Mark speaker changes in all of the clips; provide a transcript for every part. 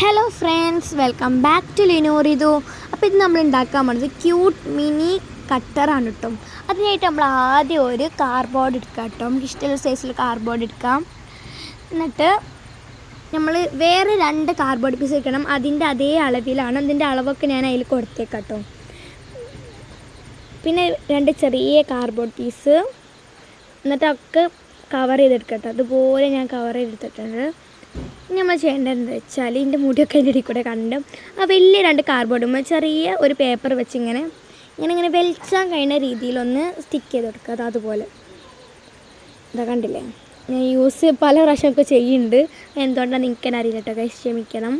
Speaker 1: Hello friends, welcome back to ലിനോറിതു. അപ്പോൾ ഇത് നമ്മൾ ഉണ്ടാക്കാൻ പോകുന്നത് ക്യൂട്ട് മിനി കട്ടറാണ് കേട്ടോ. അതിനായിട്ട് നമ്മൾ ആദ്യം ഒരു കാർഡ്ബോർഡ് എടുക്കാം കേട്ടോ. നമുക്ക് ഇഷ്ടമുള്ള സൈസിൽ കാർഡ്ബോർഡ് എടുക്കാം. എന്നിട്ട് നമ്മൾ വേറെ 2 കാർഡ്ബോർഡ് പീസ് എടുക്കണം. അതിൻ്റെ അതേ അളവിലാണ്. അതിൻ്റെ അളവൊക്കെ ഞാൻ അതിൽ കൊടുത്തേക്കാം കേട്ടോ. പിന്നെ 2 ചെറിയ കാർഡ്ബോർഡ് പീസ്, എന്നിട്ടൊക്കെ കവർ ചെയ്തെടുക്കാം കേട്ടോ. അതുപോലെ ഞാൻ കവർ ചെയ്തെടുത്തിട്ടുണ്ട്. നമ്മൾ ചെയ്യേണ്ടത് എന്താ വെച്ചാൽ ഇതിൻ്റെ മുടിയൊക്കെ അതിൻ്റെ ഇടയിൽ കൂടെ കണ്ട് ആ വലിയ 2 കാർഡ്ബോർഡും ചെറിയ ഒരു പേപ്പർ വെച്ച് ഇങ്ങനെ വലിച്ചാൻ കഴിയുന്ന രീതിയിലൊന്ന് സ്റ്റിക്ക് ചെയ്ത് കൊടുക്കുക. അത് അതുപോലെ ഇതാ കണ്ടില്ലേ, ഞാൻ പല പ്രാവശ്യമൊക്കെ ചെയ്യുന്നുണ്ട്. എന്തുകൊണ്ടാണ് എനിക്കെന്നെ അറിയില്ല കേട്ടോ, ക്ഷമിക്കണം.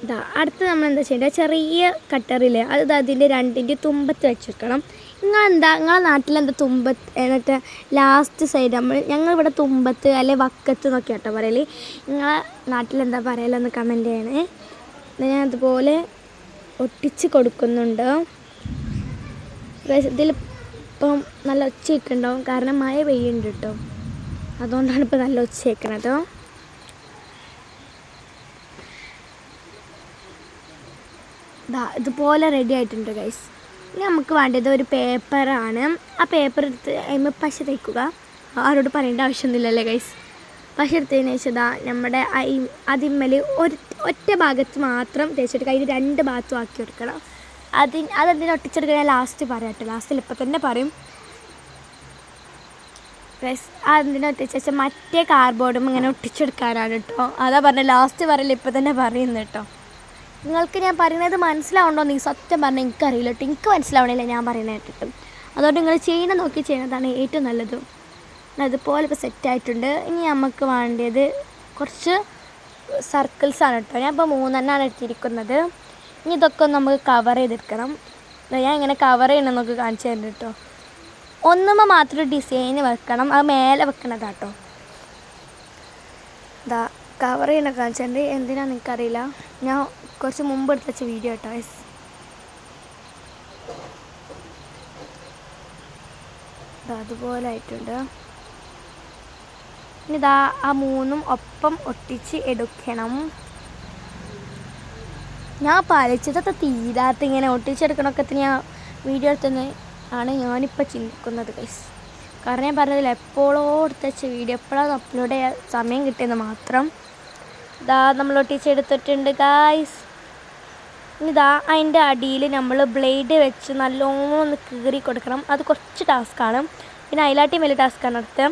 Speaker 1: ഇതാ അടുത്ത് നമ്മൾ എന്താ ചെയ്യേണ്ടത്, ചെറിയ കട്ടറില്ലേ അത് അതിൻ്റെ 2ൻ്റെ തുമ്പത്ത് വെച്ചെടുക്കണം. നിങ്ങളെ നാട്ടിലെന്താ തുമ്പത്ത് എന്നിട്ട് ലാസ്റ്റ് സൈഡ് ഞങ്ങളിവിടെ തുമ്പത്ത് അല്ലെ വക്കത്ത് എന്നൊക്കെ കേട്ടോ പറയല്. നിങ്ങളെ നാട്ടിലെന്താ പറയലെന്ന് കമൻറ്റ് ചെയ്യണേ. ഞാൻ അതുപോലെ ഒട്ടിച്ച് കൊടുക്കുന്നുണ്ട്. ഇതിലിപ്പം നല്ല ഒച്ചയൊക്കെ ഉണ്ടാവും, കാരണം മഴ പെയ്യുന്നുണ്ട് കേട്ടോ. അതുകൊണ്ടാണ് ഇപ്പോൾ നല്ല ഒച്ച കേൾക്കണത്. ഇതുപോലെ റെഡി ആയിട്ടുണ്ട് ഗൈസ്. ഇനി നമുക്ക് വേണ്ടത് ഒരു പേപ്പറാണ്. ആ പേപ്പർ എടുത്ത് അതിന് പശ തേക്കുക. ആരോട് പറയേണ്ട ആവശ്യമൊന്നുമില്ലല്ലേ ഗൈസ്. പശ എടുത്തതിന് ശേഷം നമ്മുടെ അതിന്മേൽ ഒറ്റ ഭാഗത്ത് മാത്രം തേച്ചെടുക്കുക. അതിന് 2 ഭാഗത്തും ആക്കി കൊടുക്കണം. അതെന്തിനും ഒട്ടിച്ചെടുക്കുക ഞാൻ ലാസ്റ്റ് പറയാം കേട്ടോ. ലാസ്റ്റിൽ ഇപ്പം തന്നെ പറയും ഗൈസ്. അതെന്തിനും ഒട്ടിച്ച ശേഷം മറ്റേ കാർഡ്ബോർഡും ഇങ്ങനെ ഒട്ടിച്ചെടുക്കാനാണ് കേട്ടോ. അതാ പറഞ്ഞത്, ലാസ്റ്റ് പറയില്ല, ഇപ്പം തന്നെ പറയുന്നു കേട്ടോ. നിങ്ങൾക്ക് ഞാൻ പറയുന്നത് മനസ്സിലാവുണ്ടോ എന്ന് സത്യം പറഞ്ഞാൽ എനിക്കറിയില്ല കേട്ടോ. എനിക്ക് മനസ്സിലാവണില്ല ഞാൻ പറയുന്നത് കേട്ടിട്ട്. അതുകൊണ്ട് നിങ്ങൾ നോക്കി ചെയ്യുന്നതാണ് ഏറ്റവും നല്ലത്. അതുപോലെ ഇപ്പോൾ സെറ്റായിട്ടുണ്ട്. ഇനി നമുക്ക് വേണ്ടത് കുറച്ച് സർക്കിൾസാണ് കേട്ടോ. ഞാൻ ഇപ്പോൾ 3 എടുത്തിരിക്കുന്നത്. ഇനി ഇതൊക്കെ നമുക്ക് കവർ ചെയ്തെടുക്കണം. ഞാൻ ഇങ്ങനെ കവർ ചെയ്യണമെന്നൊക്കെ കാണിച്ചു തരുന്നുണ്ട് കേട്ടോ. ഒന്നുമ്പോൾ മാത്രം ഡിസൈന് വെക്കണം, അത് മേലെ വെക്കണതാണ് കേട്ടോ. കവർ ചെയ്യണ കാണിച്ചിട്ടുണ്ട്. എന്തിനാണെന്ന് എനിക്കറിയില്ല. ഞാൻ കുറച്ച് മുമ്പ് എടുത്ത് വെച്ച വീഡിയോ കേട്ടോ ഗൈസ്. അതുപോലെ ആയിട്ടുണ്ട്. ഇനി ആ 3 ഒപ്പം ഒട്ടിച്ച് എടുക്കണം. ഞാൻ പാലിച്ചതൊക്കെ തീരാത്ത ഇങ്ങനെ ഒട്ടിച്ചെടുക്കണമൊക്കെ ഞാൻ വീഡിയോ എടുത്തുനിന്ന് ആണ് ഞാനിപ്പോൾ ചിന്തിക്കുന്നത് ഗൈസ്. കാരണം ഞാൻ പറഞ്ഞതില്ല, എപ്പോഴോ എടുത്ത് വെച്ച വീഡിയോ എപ്പോഴാണ് അപ്ലോഡ് ചെയ്യാൻ സമയം കിട്ടിയെന്ന് മാത്രം. നമ്മൾ ഒട്ടിച്ചെടുത്തിട്ടുണ്ട് ഗൈസ്. ഇനി അതിൻ്റെ അടിയിൽ നമ്മൾ ബ്ലേഡ് വെച്ച് നല്ലോണം കീറി കൊടുക്കണം. അത് കുറച്ച് ടാസ്ക്കാണ്. പിന്നെ അതിലാട്ടി വലിയ ടാസ്ക്കാണ്. അടുത്ത്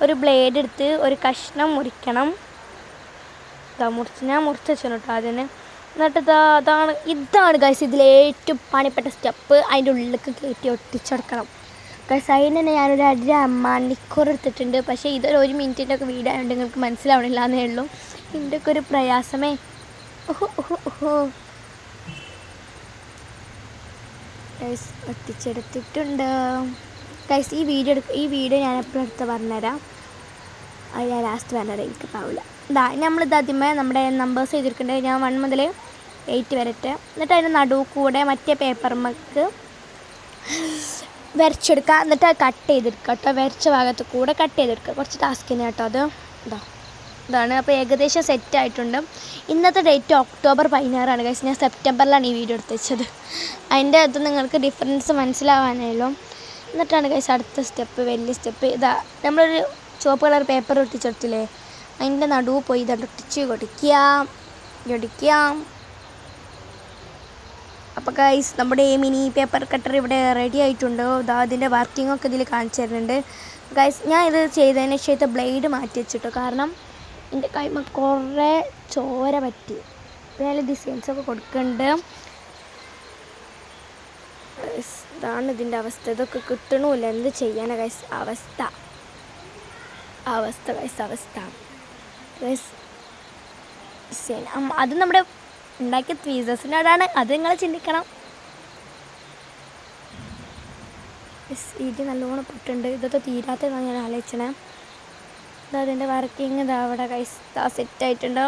Speaker 1: ഒരു ബ്ലേഡ് എടുത്ത് ഒരു കഷ്ണം മുറിക്കണം. ഞാൻ മുറിച്ച് വെച്ചു കേട്ടോ അതിന്. എന്നിട്ട് ഇതാണ് ഗൈസ് ഇതിലേറ്റവും പണിപ്പെട്ട സ്റ്റെപ്പ്. അതിൻ്റെ ഉള്ളിലേക്ക് കയറ്റി ഒട്ടിച്ചെടുക്കണം ഗൈസ്. അതിന് തന്നെ ഞാനൊരു 1.5 മണിക്കൂർ എടുത്തിട്ടുണ്ട്. പക്ഷേ ഇതൊരു 1 മിനിറ്റിൻ്റെ ഒക്കെ വീഡിയോ ആയതുകൊണ്ട് നിങ്ങൾക്ക് മനസ്സിലാവണില്ല എന്നേ ഉള്ളൂ. ഇതിൻ്റെയൊക്കെ ഒരു പ്രയാസമേ. ഗൈസ് ഒട്ടിച്ചെടുത്തിട്ടുണ്ട് ഗൈസ്. ഈ വീഡിയോ ഞാൻ എപ്പോഴും എടുത്ത് പറഞ്ഞുതരാം. അത് ഞാൻ ലാസ്റ്റ് പറഞ്ഞുതരാം, എനിക്ക് പാവില്ല. നമ്മളിത് ആദ്യമേ നമ്മുടെ നമ്പേഴ്സ് ചെയ്തിരിക്കേണ്ടത് ഞാൻ 1 മുതൽ 8 വരട്ടെ. എന്നിട്ട് അതിൻ്റെ നടുവ് കൂടെ മറ്റേ പേപ്പർമക്ക് വരച്ചെടുക്കുക. എന്നിട്ട് അത് കട്ട് ചെയ്തെടുക്കുക കേട്ടോ. വരച്ച ഭാഗത്ത് കൂടെ കട്ട് ചെയ്തെടുക്കുക. കുറച്ച് ടാസ്കിന് കേട്ടോ അത്. ഇതാണ്. അപ്പോൾ ഏകദേശം സെറ്റായിട്ടുണ്ട്. ഇന്നത്തെ ഡേറ്റ് ഒക്ടോബർ 16 ഗൈസ്. ഞാൻ സെപ്റ്റംബറിലാണ് ഈ വീഡിയോ എടുത്ത് വെച്ചത്. അതിൻ്റെ അത് നിങ്ങൾക്ക് ഡിഫറൻസ് മനസ്സിലാവാനായല്ലോ. എന്നിട്ടാണ് ഗൈസ് അടുത്ത സ്റ്റെപ്പ്, വലിയ സ്റ്റെപ്പ്. നമ്മളൊരു ചുവപ്പ് കളർ പേപ്പർ ഒട്ടിച്ചെടുത്തില്ലേ, അതിൻ്റെ നടുവ് പോയി ഒട്ടിച്ച് ഒടിക്കാം. അപ്പോൾ ഗൈസ് നമ്മുടെ മിനി പേപ്പർ കട്ടർ ഇവിടെ റെഡി ആയിട്ടുണ്ട്. അതിൻ്റെ വർക്കിങ്ങൊക്കെ ഇതിൽ കാണിച്ചു തരുന്നുണ്ട് ഗൈസ്. ഞാൻ ഇത് ചെയ്തതിന് ശേഷം ബ്ലേഡ് മാറ്റി വെച്ചിട്ടോ, കാരണം എൻ്റെ കൈമ കുറേ ചോര പറ്റി. പിന്നെ ഡിസൈൻസൊക്കെ കൊടുക്കുന്നുണ്ട്. ഇതാണ് ഇതിൻ്റെ അവസ്ഥ. ഇതൊക്കെ കിട്ടണമില്ല, എന്ത് ചെയ്യാനാണ് ഗൈസ് അവസ്ഥ ഗൈസ്. അത് നമ്മുടെ ഉണ്ടാക്കിയ ട്വീസേഴ്സിനോടാണ്, അത് നിങ്ങൾ ചിന്തിക്കണം. ഇത് നല്ലോണം പൊട്ടുണ്ട്. ഇതൊക്കെ തീരാത്തതാണ് ഞാൻ ആലോചിച്ചത്. അതിൻ്റെ വർക്കിംഗ് അവിടെ ഗൈസ് സെറ്റായിട്ടുണ്ട്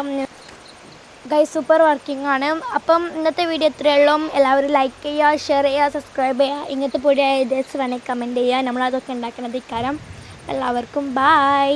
Speaker 1: ഗൈസ്. സൂപ്പർ വർക്കിംഗ് ആണ്. അപ്പം ഇന്നത്തെ വീഡിയോ ഇത്രയേ ഉള്ളൂ. എല്ലാവരും ലൈക്ക് ചെയ്യുക, ഷെയർ ചെയ്യുക, സബ്സ്ക്രൈബ് ചെയ്യുക. ഇങ്ങനത്തെ പുതിയ ഐഡിയാസ് വേണമെങ്കിൽ കമൻറ്റ് ചെയ്യുക. നമ്മളതൊക്കെ ഉണ്ടാക്കുന്നത് ഇക്കാരം. എല്ലാവർക്കും ബൈ.